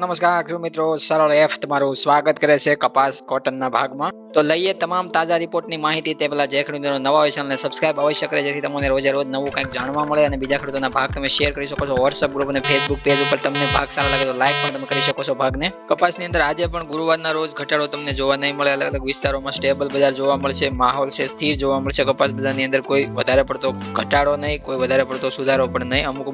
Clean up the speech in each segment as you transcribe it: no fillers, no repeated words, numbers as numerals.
નમસ્કાર ખેડૂત મિત્રો, સરળ એફ તમારું સ્વાગત કરે છે કપાસ કોટનના ભાગમાં. તો લઈએ તમામ તાજા રિપોર્ટની માહિતી. તે પહેલા જે ખેડૂત મિત્રો નવા હોય ચેનલને સબસ્ક્રાઇબ અવશ્ય કરે, જેથી તમને રોજે રોજ નવું કંઈક જાણવા મળે અને બીજા ખેડૂતોના ભાગ તમે શેર કરી શકો છો. વોટ્સઅપ ગ્રુપ અને ફેસબુક પેજ ઉપર તમને ભાગ સારા લાગે તો લાઈક પણ તમે કરી શકો છો ભાગને. કપાસની અંદર આજે પણ ગુરુવારના રોજ ઘટાડો તમને જોવા નહીં મળે. અલગ અલગ વિસ્તારોમાં સ્ટેબલ બજાર જોવા મળશે, માહોલ છે સ્થિર જોવા મળશે. કપાસ બજારની અંદર કોઈ વધારે પડતો ઘટાડો નહીં, કોઈ વધારે પડતો સુધારો પણ નહીં. અમુક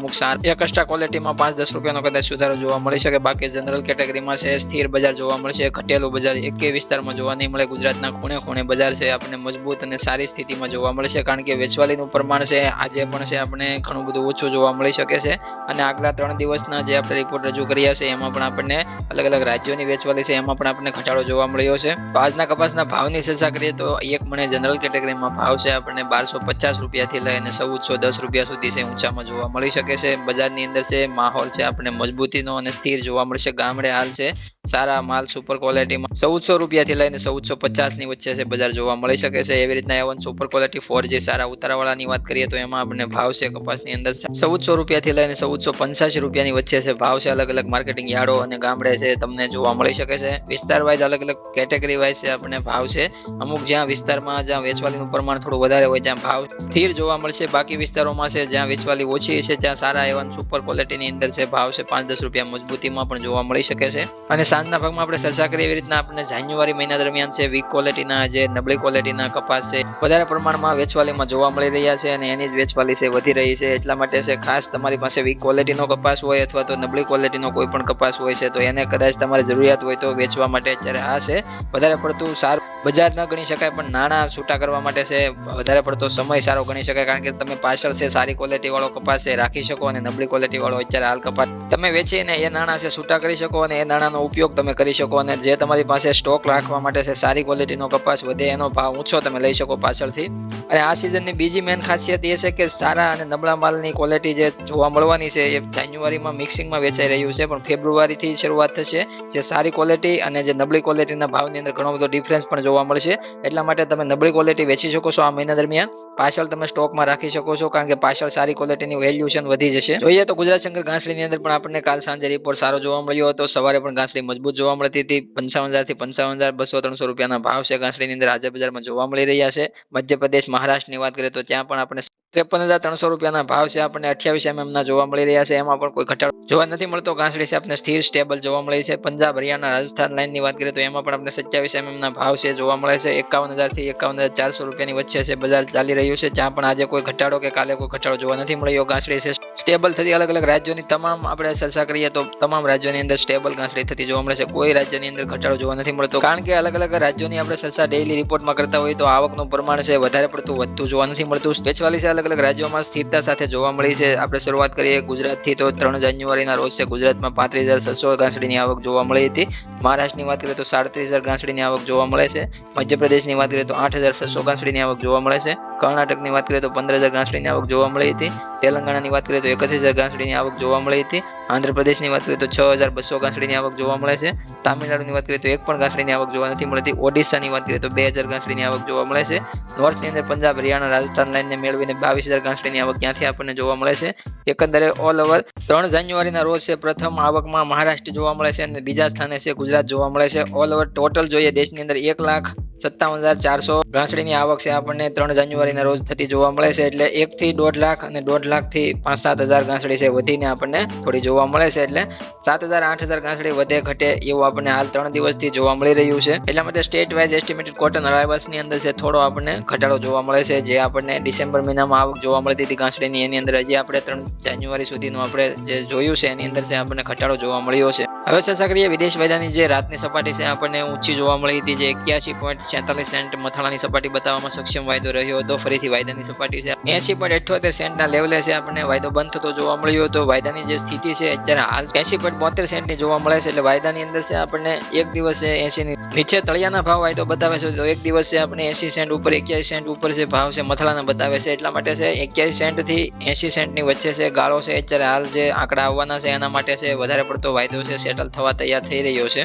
એક એક્સ્ટ્રા ક્વોલિટીમાં 5-10 રૂપિયાનો કદાચ સુધારો જોવા મળી શકે. બાકી જનરલ કેટેગરીમાં છે સ્થિર બજાર જોવા મળશે. ઘટેલું બજાર એકેય વિસ્તારમાં જોવા નહીં મળે. ગુજરાતના ખૂણે ખૂણે બજાર છે આપણને મજબૂત અને સારી સ્થિતિમાં જોવા મળશે, કારણ કે વેચવાલીનું પ્રમાણ છે આજે પણ છે આપણે ઘણું બધું ઓછું જોવા મળી શકે છે. અને આગલા 3 દિવસના જે આપણે રિપોર્ટ રજૂ કર્યા છે એમાં પણ આપણને અલગ અલગ રાજ્યોની વેચવાલી છે એમાં પણ આપણને ઘટાડો જોવા મળ્યો છે. તો આજના કપાસના ભાવની ચર્ચા કરીએ તો એક મણે જનરલ કેટેગરીમાં ભાવ છે આપણને 1250 રૂપિયાથી લઈને 1410 રૂપિયા સુધી છે ઊંચામાં જોવા મળી શકે છે. બજારની અંદર છે માહોલ છે આપણને મજબૂતીનો અને સ્થિર જોવા મળશે. ગામડે હાલ છે સારા માલ સુપર ક્વોલિટીમાં 1400 રૂપિયાથી લઈને 1450 ની વચ્ચે છે બજાર જોવા મળી શકે છે. એવી રીતના A1 સુપર ક્વોલિટી 4G સારા ઉતારાવાળાની વાત કરીએ તો એમાં આપણને ભાવ છે કપાસની અંદર 1400 રૂપિયાથી લઈને 1485 રૂપિયાની વચ્ચે છે ભાવ છે. અલગ અલગ માર્કેટિંગ યાર્ડો અને ગામડે છે તમને જોવા મળી શકે છે. વિસ્તાર વાઇઝ અલગ અલગ કેટેગરી વાઇઝ છે આપણને ભાવ છે. અમુક જ્યાં વિસ્તારમાં જ્યાં વેચવાલીનું પ્રમાણ થોડું વધારે હોય ત્યાં ભાવ સ્થિર જોવા મળશે. બાકી વિસ્તારોમાં છે જ્યાં વેચવાલી ઓછી છે ત્યાં સારા A1 સુપર ક્વોલિટીની અંદર છે ભાવ છે 5-10 રૂપિયા મજબૂતીમાં પણ જોવા મળી શકે છે. અને સાંજના ભાગમાં આપણે ચર્ચા કરીએ એવી રીતના આપણને જાન્યુઆરી મહિના દરમિયાન છે વીક ક્વોલિટીના જે નબળી ક્વોલિટીના કપાસ છે વધારે પ્રમાણમાં વેચવાલીમાં જોવા મળી રહ્યા છે અને એની જ વેચવાલી છે વધી રહી છે. એટલા માટે છે ખાસ તમારી પાસે વીક ક્વોલિટીનો કપાસ હોય અથવા તો નબળી ક્વોલિટીનો કોઈ પણ કપાસ હોય છે તો એને કદાચ તમારે જરૂરિયાત હોય તો વેચવા માટે અત્યારે આ છે વધારે પડતું સારું બજાર ન ગણી શકાય, પણ નાણાં છૂટા કરવા માટે છે વધારે પડતો સમય સારો ગણી શકાય, કારણ કે તમે પાછળ છે સારી ક્વોલિટી વાળો કપાસ છે રાખી શકો અને નબળી ક્વોલિટી વાળો અત્યારે હાલ કપાસ તમે વેચીને એ નાણાં છે છૂટા કરી શકો અને એ નાણાંનો ઉપયોગ તમે કરી શકો. અને જે તમારી પાસે સ્ટોક રાખવા માટે છે સારી ક્વોલિટીનો કપાસ વધે એનો ભાવ ઊંચો તમે લઈ શકો પાછળથી. અને આ સિઝનની બીજી મેન ખાસિયત એ છે કે સારા અને નબળા માલની ક્વોલિટી જે જોવા મળવાની છે એ જાન્યુઆરીમાં મિક્સિંગમાં વેચાઈ રહ્યું છે, પણ ફેબ્રુઆરીથી શરૂઆત થશે. જે સારી ક્વોલિટી અને જે નબળી ક્વોલિટીના ભાવની અંદર ઘણો બધો ડિફરન્સ પણ જોવા મળશે. એટલા માટે તમે નબળી ક્વોલિટી વેચી શકો છો આ મહિના દરમિયાન. પાછળ તમે સ્ટોકમાં રાખી શકો છો, કારણ કે પાછળ સારી ક્વોલિટીની વેલ્યુએશન વધી જશે. જોઈએ તો ગુજરાત શંકર ઘાસડીની અંદર પણ આપણને કાલ સાંજે રિપોર્ટ સારો જોવા મળ્યો હતો. સવારે પણ ઘાસડી મજબૂત જોવા મળતી હતી. 55,000 થી 55,000 200-300 રૂપિયાના ભાવ છે ઘાસડીની અંદર આજે બજારમાં જોવા મળી રહ્યા છે. મધ્યપ્રદેશ મહારાષ્ટ્રની વાત કરીએ તો ત્યાં પણ આપણે 53,300 રૂપિયાના ભાવ છે આપણને 28 mm ના જોવા મળી રહ્યા છે. એમાં પણ કોઈ ઘટાડો જોવા નથી મળતો. ઘાસડી છે આપણે સ્થિર સ્ટેબલ જોવા મળી છે. પંજાબ હરિયાણા રાજસ્થાન લાઇનની વાત કરીએ તો એમાં પણ આપણે 27 mm ના ભાવ છે જોવા મળે છે. 51,000 થી 51,400 રૂપિયાની વચ્ચે છે બજાર ચાલી રહ્યું છે. ત્યાં પણ આજે કોઈ ઘટાડો કે કાલે કોઈ ઘટાડો જોવા નથી મળ્યો. ઘાસડી છે સ્ટેબલ થતી. અલગ અલગ રાજ્યોની તમામ આપણે ચર્ચા કરીએ તો તમામ રાજ્યોની અંદર સ્ટેબલ ઘાસડી થતી જોવા મળે છે. કોઈ રાજ્યની અંદર ઘટાડો જોવા નથી મળતો, કારણ કે અલગ અલગ રાજ્યોની આપણે ચર્ચા ડેઈલી રિપોર્ટમાં કરતા હોય તો આવકનું પ્રમાણ છે વધારે પડતું વધતું જોવા નથી મળતું. વેચવાલી છે અલગ અલગ રાજ્યોમાં સ્થિરતા સાથે જોવા મળી છે. આપણે શરૂઆત કરીએ ગુજરાતથી તો 3 જાન્યુઆરીના રોજ છે ગુજરાતમાં 35,600 ઘાસડીની આવક જોવા મળી હતી. મહારાષ્ટ્રની વાત કરીએ તો 37,000 ઘાસડીની આવક જોવા મળે છે. મધ્યપ્રદેશની વાત કરીએ તો 8,600 ઘાસડીની આવક જોવા મળે છે. કર્ણાટકની વાત કરીએ તો 15,000 ઘાસડીની આવક જોવા મળી હતી. તેલંગાણાની વાત કરીએ તો 31,000 ઘાસડીની આવક જોવા મળી હતી. આંધ્રપ્રદેશની વાત કરીએ તો 6,200 ઘાસડીની આવક જોવા મળે છે. તામિલનાડુની વાત કરીએ તો એક પણ ઘાસડીની આવક જોવા નથી મળતી. ઓડિશાની વાત કરીએ તો 2,000 ઘાસડીની આવક જોવા મળે છે. નોર્થની અંદર પંજાબ હરિયાણા રાજસ્થાન લાઇનને મેળવીને 22,000 ઘાસડીની આવક ત્યાંથી આપણને જોવા મળે છે. એકંદરે ઓલ ઓવર 3 જાન્યુઆરીના રોજ છે પ્રથમ આવકમાં મહારાષ્ટ્ર જોવા મળે છે અને બીજા સ્થાને છે ગુજરાત જોવા મળે છે. ઓલ ઓવર ટોટલ જોઈએ દેશની અંદર 1,57,400 ઘાસડીની આવક છે આપણને 3 જાન્યુઆરીના રોજ થતી જોવા મળે છે. એટલે 1 થી 1.5 લાખ અને 1.5 લાખ થી 5-7 હજાર ઘાસડી છે વધીને આપણને થોડી જોવા મળે છે. એટલે 7,000-8,000 ઘાસડી વધે ઘટે એવું આપણને હાલ 3 દિવસથી જોવા મળી રહ્યું છે. એટલા માટે સ્ટેટ વાઇઝ એસ્ટિમેટેડ કોટન અરાઇવલ્સની અંદર છે થોડો આપણને ઘટાડો જોવા મળે છે. જે આપણને ડિસેમ્બર મહિનામાં આવક જોવા મળતી હતી ઘાસડીની એની અંદર હજી આપણે 3 જાન્યુઆરી સુધીનું આપણે જે જોયું છે એની અંદર છે આપણને ઘટાડો જોવા મળ્યો છે. હવે ચર્ચા કરીએ વિદેશ વાયદાની જે રાતની સપાટી છે આપણને ઊંચી જોવા મળી હતી. જે 81.46 સેન્ટ મથાળાની સપાટી બતાવવામાં સક્ષમ વાયદો રહ્યો હતો. ફરીથી વાયદાની સપાટી છે 80.78 સેન્ટના લેવલે છે આપણને વાયદો બંધ થતો જોવા મળ્યો હતો. વાયદાની જે સ્થિતિ છે અત્યારે હાલ 80.72 સેન્ટની જોવા મળે છે. એટલે વાયદાની અંદર છે આપણને એક દિવસે 80 ની નીચે તળિયાના ભાવ વાયદો બતાવે છે તો એક દિવસ છે આપણે 80 સેન્ટ ઉપર 81 સેન્ટ ઉપર છે ભાવ છે મથાળાના બતાવે છે. એટલા માટે છે 81 સેન્ટ થી 80 સેન્ટની વચ્ચે છે ગાળો છે અત્યારે હાલ જે આંકડા આવવાના છે એના માટે છે વધારે પડતો વાયદો છે સેટલ થવા તૈયાર થઈ રહ્યો છે.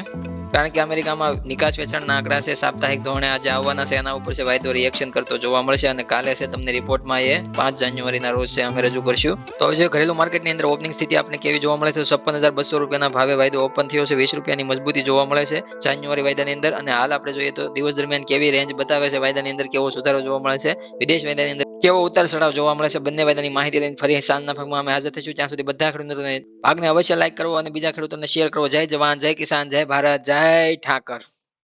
કારણ કે અમેરિકામાં નિકાસ વેચાણના આંકડા છે સાપ્તાહિક ધોરણે આજે આવવાના છે, એના ઉપર છે વાયદો રિએક્શન કરતો જોવા મળશે અને કાલે છે તમને રિપોર્ટમાં એ 5 જાન્યુઆરીના રોજ છે અમે રજૂ કરશું. તો જે ઘરેલું માર્કેટની અંદર ઓપનિંગ સ્થિતિ આપણે કેવી જોવા મળે છે, 56,200 રૂપિયાના ભાવે વાયદો ઓપન થયો છે, 20 રૂપિયાની મજબૂતી જોવા મળે છે જાન્યુઆરી વાયદાની અંદર. અને હાલ આપણે જોઈએ તો દિવસ દરમિયાન કેવી રેન્જ બતાવે છે, વાયદાની અંદર કેવો સુધારો જોવા મળે છે, વિદેશ વાયદાની અંદર કેવો ઉતાર ચઢાવ જોવા મળે છે, બંને વાયદાની માહિતી લઈને ફરી સાંજના ભાગમાં અમે હાજર થઈશું. ત્યાં સુધી બધા ખેડૂતોને ભાગને અવશ્ય લાઈક કરવો અને બીજા ખેડૂતોને શેર કરવો. જય જવાન, જય કિસાન, જય ભારત, જય ઠાકર.